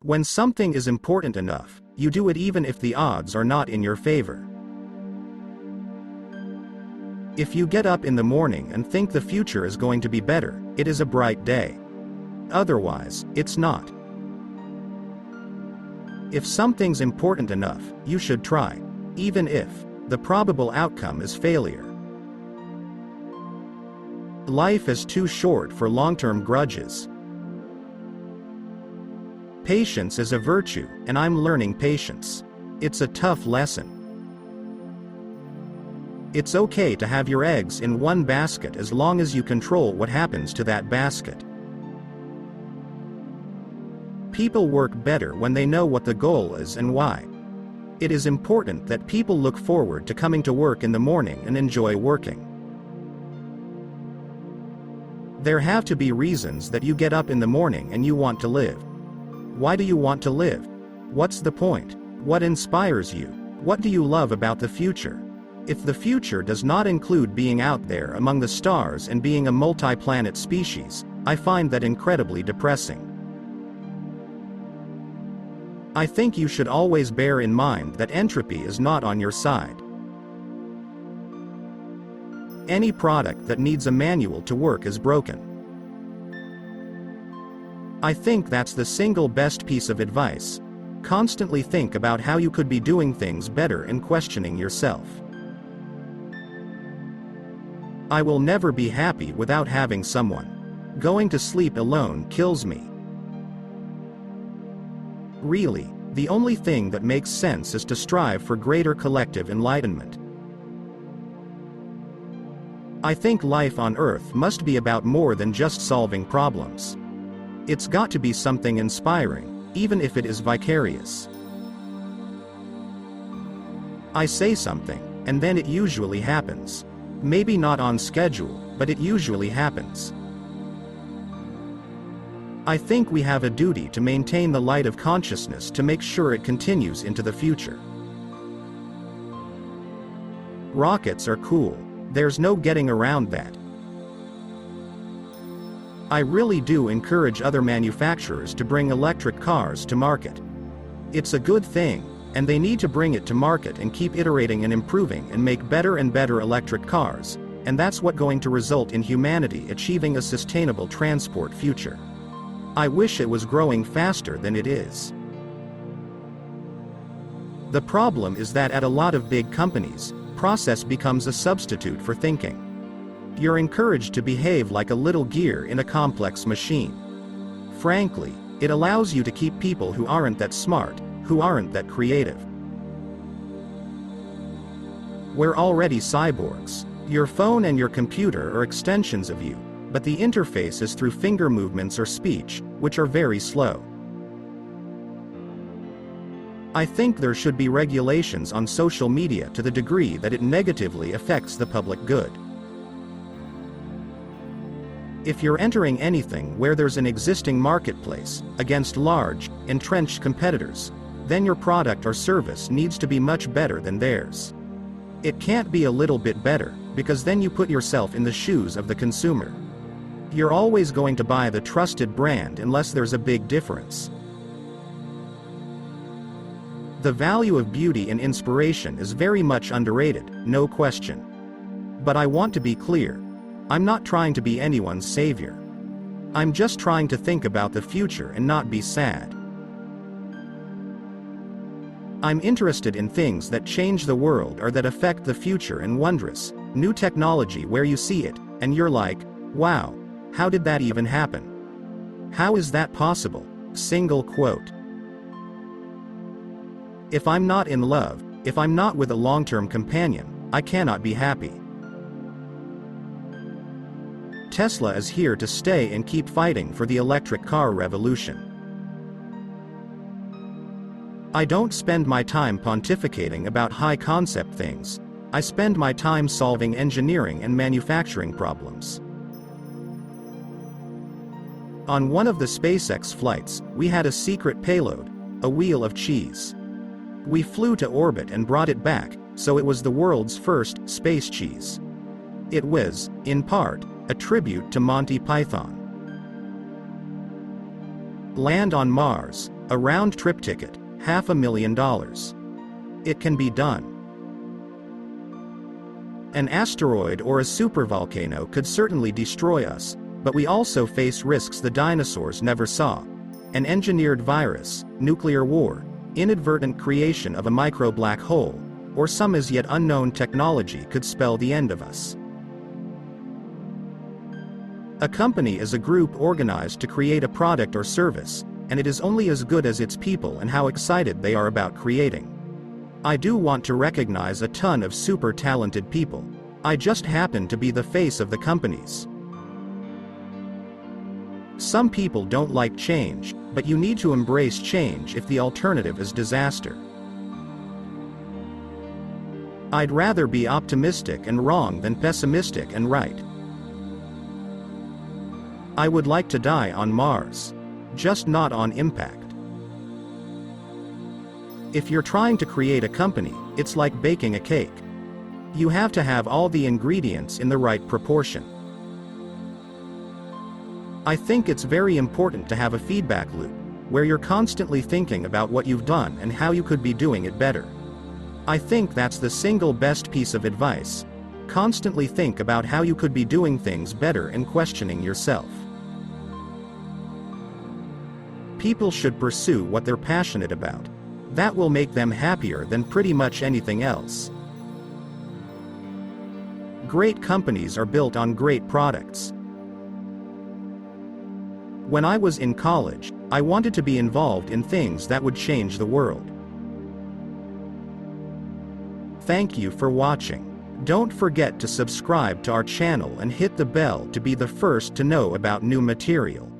When something is important enough, you do it even if the odds are not in your favor. If you get up in the morning and think the future is going to be better, it is a bright day. Otherwise, it's not. If something's important enough, you should try, even if the probable outcome is failure. Life is too short for long-term grudges. Patience is a virtue, and I'm learning patience. It's a tough lesson. It's okay to have your eggs in one basket as long as you control what happens to that basket. People work better when they know what the goal is and why. It is important that people look forward to coming to work in the morning and enjoy working. There have to be reasons that you get up in the morning and you want to live. Why do you want to live? What's the point? What inspires you? What do you love about the future? If the future does not include being out there among the stars and being a multi-planet species, I find that incredibly depressing. I think you should always bear in mind that entropy is not on your side. Any product that needs a manual to work is broken. I think that's the single best piece of advice. Constantly think about how you could be doing things better and questioning yourself. I will never be happy without having someone. Going to sleep alone kills me. Really, the only thing that makes sense is to strive for greater collective enlightenment. I think life on Earth must be about more than just solving problems. It's got to be something inspiring, even if it is vicarious. I say something, and then it usually happens. Maybe not on schedule, but it usually happens. I think we have a duty to maintain the light of consciousness to make sure it continues into the future. Rockets are cool. There's no getting around that. I really do encourage other manufacturers to bring electric cars to market. It's a good thing, and they need to bring it to market and keep iterating and improving and make better and better electric cars, and that's what's going to result in humanity achieving a sustainable transport future. I wish it was growing faster than it is. The problem is that at a lot of big companies, process becomes a substitute for thinking. You're encouraged to behave like a little gear in a complex machine. Frankly, it allows you to keep people who aren't that smart, who aren't that creative. We're already cyborgs. Your phone and your computer are extensions of you, but the interface is through finger movements or speech, which are very slow. I think there should be regulations on social media to the degree that it negatively affects the public good. If you're entering anything where there's an existing marketplace, against large, entrenched competitors, then your product or service needs to be much better than theirs. It can't be a little bit better, because then you put yourself in the shoes of the consumer. You're always going to buy the trusted brand unless there's a big difference. The value of beauty and inspiration is very much underrated, no question. But I want to be clear. I'm not trying to be anyone's savior. I'm just trying to think about the future and not be sad. I'm interested in things that change the world or that affect the future and wondrous, new technology where you see it, and you're like, wow, how did that even happen? How is that possible? Single quote. If I'm not in love, if I'm not with a long-term companion, I cannot be happy. Tesla is here to stay and keep fighting for the electric car revolution. I don't spend my time pontificating about high-concept things. I spend my time solving engineering and manufacturing problems. On one of the SpaceX flights, we had a secret payload, a wheel of cheese. We flew to orbit and brought it back, so it was the world's first space cheese. It was, in part, a tribute to Monty Python. Land on Mars, A round trip ticket, $500,000. It can be done. An asteroid or a supervolcano could certainly destroy us, but we also face risks the dinosaurs never saw. An engineered virus, nuclear war, inadvertent creation of a micro-black hole, or some as yet unknown technology could spell the end of us. A company is a group organized to create a product or service, and it is only as good as its people and how excited they are about creating. I do want to recognize a ton of super talented people. I just happen to be the face of the companies. Some people don't like change, but you need to embrace change if the alternative is disaster. I'd rather be optimistic and wrong than pessimistic and right. I would like to die on Mars. Just not on impact. If you're trying to create a company, it's like baking a cake. You have to have all the ingredients in the right proportion. I think it's very important to have a feedback loop, where you're constantly thinking about what you've done and how you could be doing it better. I think that's the single best piece of advice. Constantly think about how you could be doing things better and questioning yourself. People should pursue what they're passionate about. That will make them happier than pretty much anything else. Great companies are built on great products. When I was in college, I wanted to be involved in things that would change the world. Thank you for watching. Don't forget to subscribe to our channel and hit the bell to be the first to know about new material.